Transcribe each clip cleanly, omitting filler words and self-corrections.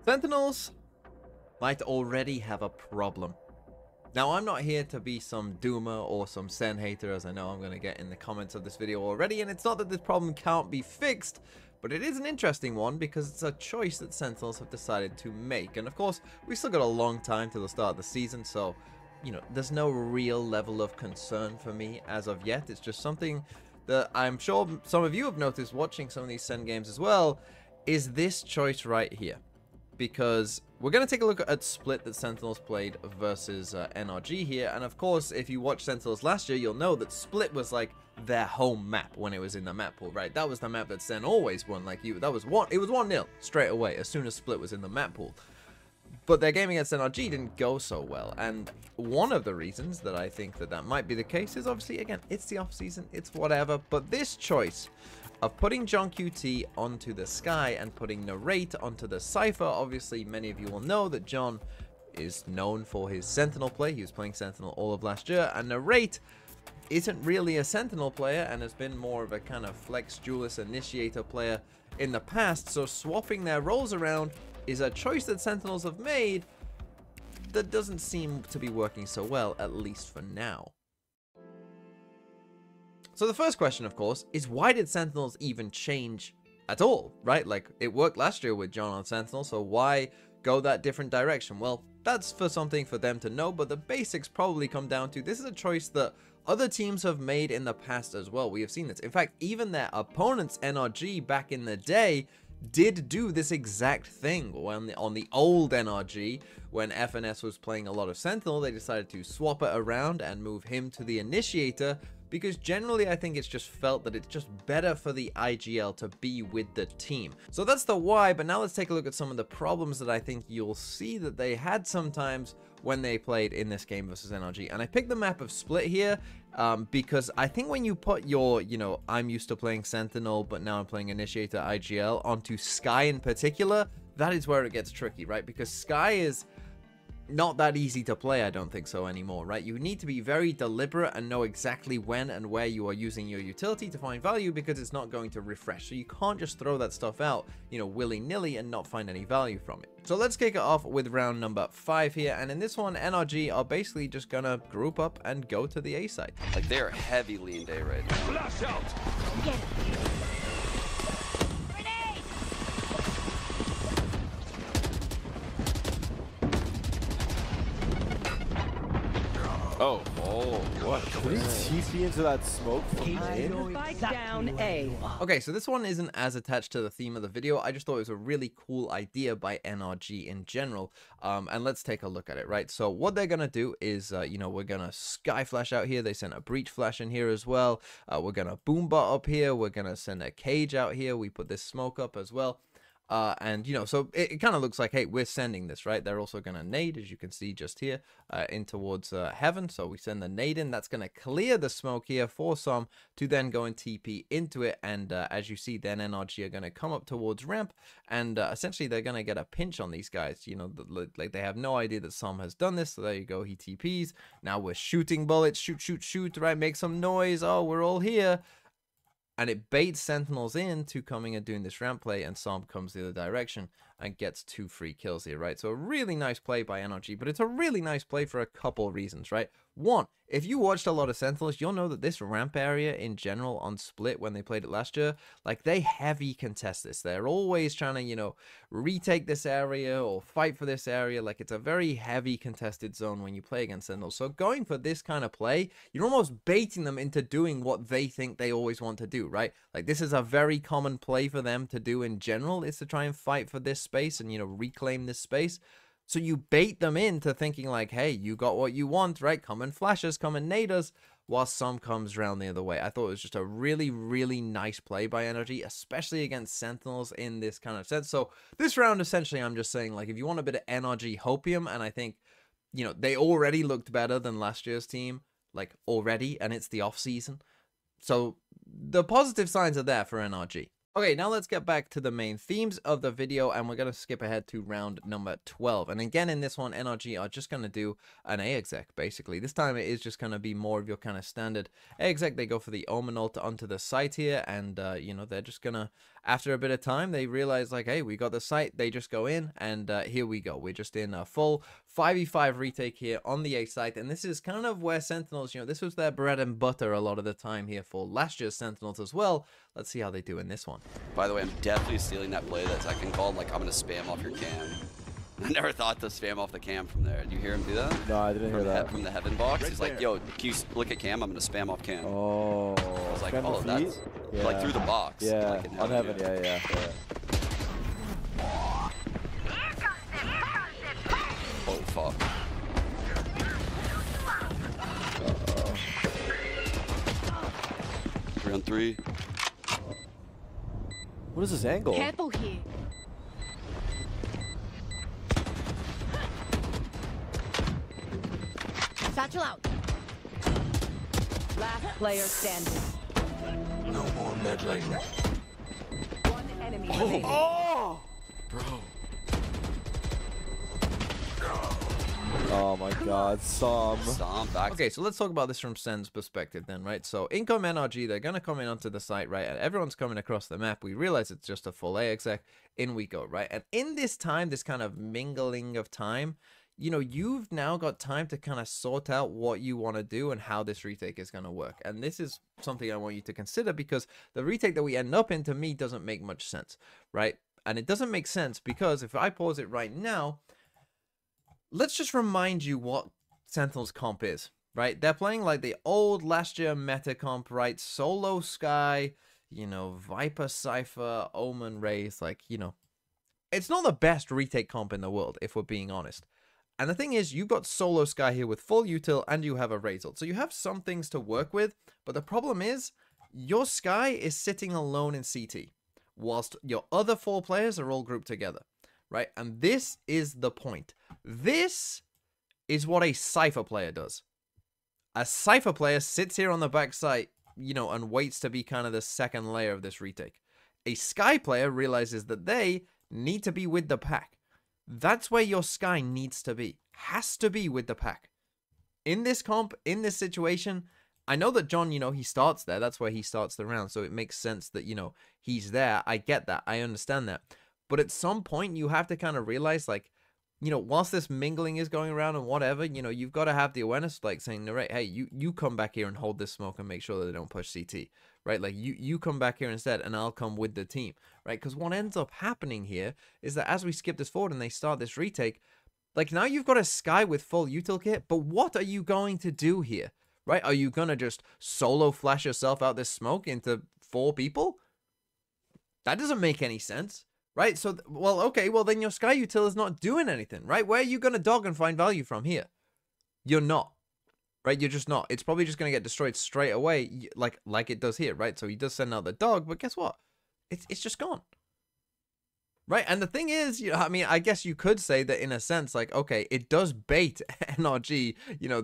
Sentinels might already have a problem. Now, I'm not here to be some doomer or some Sen hater, as I know I'm going to get in the comments of this video already, and it's not that this problem can't be fixed, but it is an interesting one because it's a choice that Sentinels have decided to make. And of course, we've still got a long time till the start of the season, so, you know, there's no real level of concern for me as of yet. It's just something that I'm sure some of you have noticed watching some of these Sen games as well, is this choice right here. Because we're going to take a look at Split that Sentinels played versus NRG here. And of course, if you watched Sentinels last year, you'll know that Split was like their home map when it was in the map pool, right? That was the map that Sen always won. Like it was 1-0 straight away as soon as Split was in the map pool. But their game against NRG didn't go so well. And one of the reasons that I think that might be the case is obviously, again, it's the off season, it's whatever. But this choice of putting John QT onto the Sky and putting Narrate onto the Cypher, obviously many of you will know that John is known for his Sentinel play. He was playing Sentinel all of last year, and Narrate isn't really a Sentinel player and has been more of a kind of flex duelist initiator player in the past. So swapping their roles around is a choice that Sentinels have made that doesn't seem to be working so well, at least for now. So the first question, of course, is why did Sentinels even change at all, right? Like, it worked last year with John on Sentinel, so why go that different direction? Well, that's for something for them to know, but the basics probably come down to this is a choice that other teams have made in the past as well. We have seen this. In fact, even their opponents, NRG, back in the day, did do this exact thing. When on the old NRG, when FNS was playing a lot of Sentinel, they decided to swap it around and move him to the Initiator, because generally I think it's just felt that it's just better for the IGL to be with the team. So that's the why, but now let's take a look at some of the problems that I think you'll see that they had sometimes when they played in this game versus NRG. And I picked the map of Split here because I think when you put your, you know, I'm used to playing Sentinel, but now I'm playing Initiator IGL onto Sky in particular, that is where it gets tricky, right? Because Sky is not that easy to play, I don't think so anymore, right? You need to be very deliberate and know exactly when and where you are using your utility to find value, because it's not going to refresh. So you can't just throw that stuff out, you know, willy-nilly and not find any value from it. So let's kick it off with round number 5 here, and in this one, NRG are basically just gonna group up and go to the A side. Like, they're heavily in A right now. Flash out! Get it. Oh, what? Did he TP into that smoke from in? Down A. Okay, so this one isn't as attached to the theme of the video. I just thought it was a really cool idea by NRG in general. And let's take a look at it, right? So what they're going to do is, you know, we're going to Sky Flash out here. They sent a Breach Flash in here as well. We're going to Boombot up here. We're going to send a Cage out here. We put this smoke up as well. And, you know, so it kind of looks like, hey, we're sending this, right? They're also going to nade, as you can see just here, in towards heaven. So we send the nade in. That's going to clear the smoke here for some to then go and TP into it. And as you see, then NRG are going to come up towards ramp. And essentially, they're going to get a pinch on these guys. You know, like they have no idea that Som has done this. So there you go. He TPs. Now we're shooting bullets. Shoot, shoot, shoot, right? Make some noise. Oh, we're all here. And it baits Sentinels into coming and doing this ramp play, and Som comes the other direction and gets 2 free kills here, right? So a really nice play by NRG, but it's a really nice play for a couple reasons, right? One, if you watched a lot of Sentinels, you'll know that this ramp area in general on Split when they played it last year, like they heavy contest this. They're always trying to, you know, retake this area or fight for this area. Like it's a very heavy contested zone when you play against Sentinels. So going for this kind of play, you're almost baiting them into doing what they think they always want to do, right? Like this is a very common play for them to do in general, is to try and fight for this space and, you know, reclaim this space. So you bait them into thinking like, hey, you got what you want, right? Come and flash us, come and nade us, while Som comes around the other way. I thought it was just a really, really nice play by NRG, especially against Sentinels in this kind of sense. So this round, essentially, I'm just saying, like, if you want a bit of NRG hopium, and I think, you know, they already looked better than last year's team, like, already, and it's the off season. So the positive signs are there for NRG. Okay, now let's get back to the main themes of the video, and we're going to skip ahead to round number 12. And again, in this one, NRG are just going to do an A exec, basically. This time it is just going to be more of your kind of standard A exec. They go for the Omen ult onto the site here, and, you know, they're just going to After a bit of time, they realize like, hey, we got the site. They just go in, and here we go. We're just in a full 5v5 retake here on the A site, and this is kind of where Sentinels, this was their bread and butter a lot of the time here for last year's Sentinels as well. Let's see how they do in this one. By the way, I'm definitely stealing that play that second call. Like, I'm going to spam off your cam. I never thought to spam off the cam from there. Did you hear him do that? No, I didn't hear that. From the heaven box. He's like, yo, can you look at cam? I'm going to spam off cam. Oh. I was like, Spam oh, the that's feet? like Yeah. through the box. Yeah, like in on heaven, yeah. Oh, fuck. 3-on-3. What is this angle? Careful here. Satchel out. Last player standing. No more meddling. One enemy remaining. Oh! Bro. Oh my god, Stomp back. Okay, so let's talk about this from Sen's perspective then, right? So income NRG, they're going to come in onto the site, right? And everyone's coming across the map. We realize it's just a full A exec. In we go, right? And in this time, this kind of mingling of time, you've now got time to kind of sort out what you want to do and how this retake is going to work. And this is something I want you to consider, because the retake that we end up in, to me, doesn't make much sense, right? And it doesn't make sense because if I pause it right now, let's just remind you what Sentinels comp is, right? They're playing like the old last year meta comp, right? Solo Sky, Viper Cypher, Omen Wraith, it's not the best retake comp in the world, if we're being honest. And the thing is, you've got Solo Sky here with full util, and you have a Razor. So you have some things to work with, but the problem is, your Sky is sitting alone in CT, whilst your other 4 players are all grouped together, right? And this is the point. This is what a Cypher player does. A Cypher player sits here on the backside, and waits to be kind of the second layer of this retake. A Sky player realizes that they need to be with the pack. That's where your Sky needs to be. Has to be with the pack. In this comp, in this situation, I know that John, he starts there. That's where he starts the round. So it makes sense that, he's there. I get that. I understand that. But at some point, you have to kind of realize, whilst this mingling is going around and whatever, you've got to have the awareness, saying, narrate, hey, you come back here and hold this smoke and make sure that they don't push CT, right? You come back here instead, and I'll come with the team, right? Because what ends up happening here is that as we skip this forward and they start this retake, now you've got a Sky with full util kit, but what are you going to do here, right? Are you going to just solo flash yourself out this smoke into 4 people? That doesn't make any sense. Right, so, then your Sky util is not doing anything, right? Where are you going to dog and find value from here? You're not, right? You're just not. It's probably just going to get destroyed straight away, like it does here, right? So he does send out the dog, but guess what? It's just gone, right? And the thing is, I guess you could say that in a sense, okay, it does bait NRG,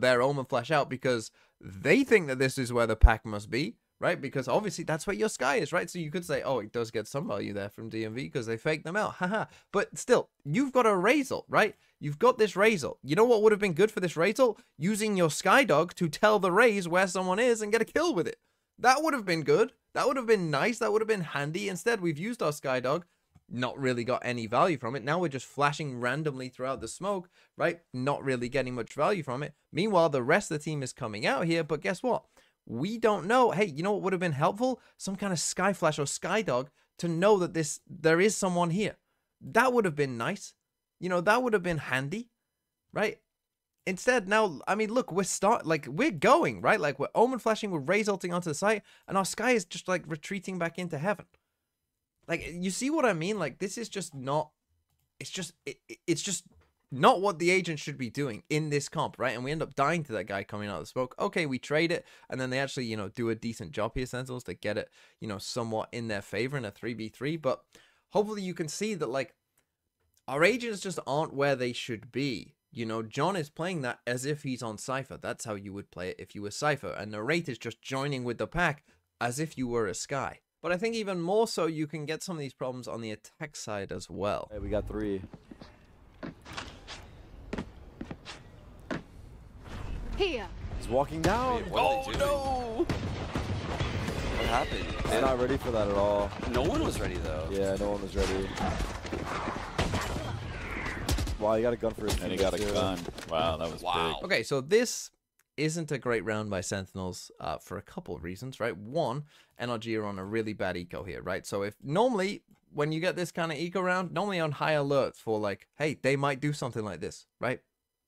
their Omen flash out, because they think that this is where the pack must be. Right, because obviously that's where your Sky is, right? So you could say, oh, it does get some value there from DMV because they faked them out, haha. But still, you've got a Razor, right? You've got this Razor. You know what would have been good for this Razor? Using your Sky Dog to tell the Raze where someone is and get a kill with it. That would have been good. That would have been nice. That would have been handy. Instead, we've used our Sky Dog, not really got any value from it. Now we're just flashing randomly throughout the smoke, right? Not really getting much value from it. Meanwhile, the rest of the team is coming out here, but guess what? We don't know. Hey, you know what would have been helpful? Some kind of Sky Flash or Sky Dog to know that there is someone here. That would have been nice. That would have been handy, right? Instead, now, look, we're going, right? We're Omen flashing, we're Raze ulting onto the site, and our Sky is just retreating back into heaven. You see what I mean? This is just not, it's just not what the agent should be doing in this comp, right? And we end up dying to that guy coming out of the smoke. Okay, we trade it, and then they actually, do a decent job here, Sentinels, to get it, somewhat in their favor in a 3v3. But hopefully you can see that, our agents just aren't where they should be. John is playing that as if he's on Cypher. That's how you would play it if you were Cypher. And Narrate is just joining with the pack as if you were a Sky. But I think even more so, you can get some of these problems on the attack side as well. Hey, we got 3. Here. He's walking down. Wait, what are they doing? No! What happened? They're not ready for that at all. No one was ready though. Yeah, no one was ready. Wow, you got a gun for his And he got a gun. Wow, that was big. Okay, so this isn't a great round by Sentinels for a couple of reasons, right? One, NRG are on a really bad eco here, right? So if normally when you get this kind of eco round, normally on high alert for like, hey, they might do something like this, right?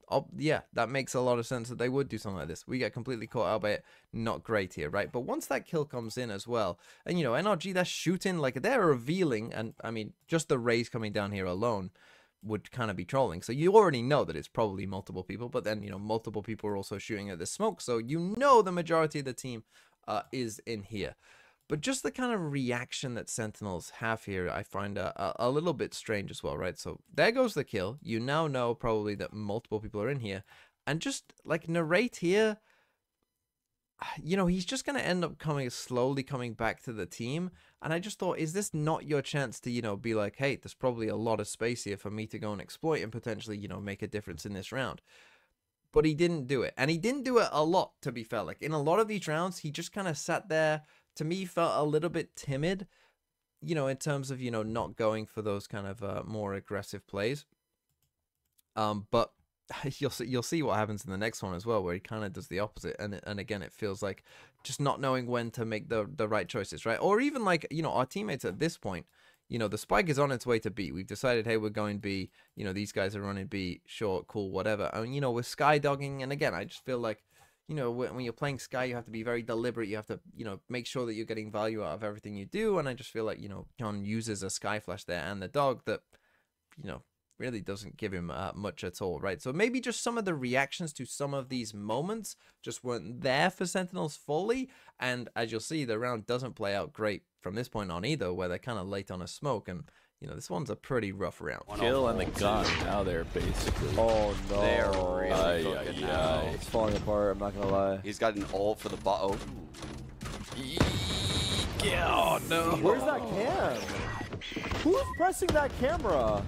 Oh, yeah, that makes a lot of sense that they would do something like this. We get completely caught out by it. Not great here, right? But once that kill comes in as well, and, you know, NRG, they're shooting, like, they're revealing, and, I mean, just the rays coming down here alone would kind of be trolling. So you already know that it's probably multiple people, but then, you know, multiple people are also shooting at the smoke, so you know the majority of the team is in here. But just the kind of reaction that Sentinels have here, I find a little bit strange as well, right? So there goes the kill. You now know probably that multiple people are in here. And just like Narrate here, you know, he's just going to end up slowly coming back to the team. And I just thought, is this not your chance to, you know, be like, hey, there's probably a lot of space here for me to go and exploit and potentially, you know, make a difference in this round. But he didn't do it. And he didn't do it a lot, to be fair. Like in a lot of these rounds, he just kind of sat there. To me, felt a little bit timid, you know, in terms of, you know, not going for those kind of more aggressive plays. But you'll see what happens in the next one as well, where he kind of does the opposite. And again, it feels like just not knowing when to make the right choices, right? Or even like, you know, our teammates at this point, you know, the spike is on its way to B. We've decided, hey, we're going B. You know, these guys are running B. Sure, cool, whatever. And, you know, we're skydogging. And again, I just feel like, you know, when you're playing Sky, you have to be very deliberate. You have to, you know, make sure that you're getting value out of everything you do. And I just feel like, you know, John uses a Sky Flash there and the dog that, you know, really doesn't give him much at all, right? So maybe just some of the reactions to some of these moments just weren't there for Sentinels fully. And as you'll see, the round doesn't play out great from this point on either, where they're kind of late on a smoke. And, you know, this one's a pretty rough round. Kill and the gun. Now they're basically. Oh no. They're really cooking now. It's falling apart, I'm not gonna lie. He's got an ult for the bot. Oh. Yeah, oh no. Where's that cam? Who's pressing that camera?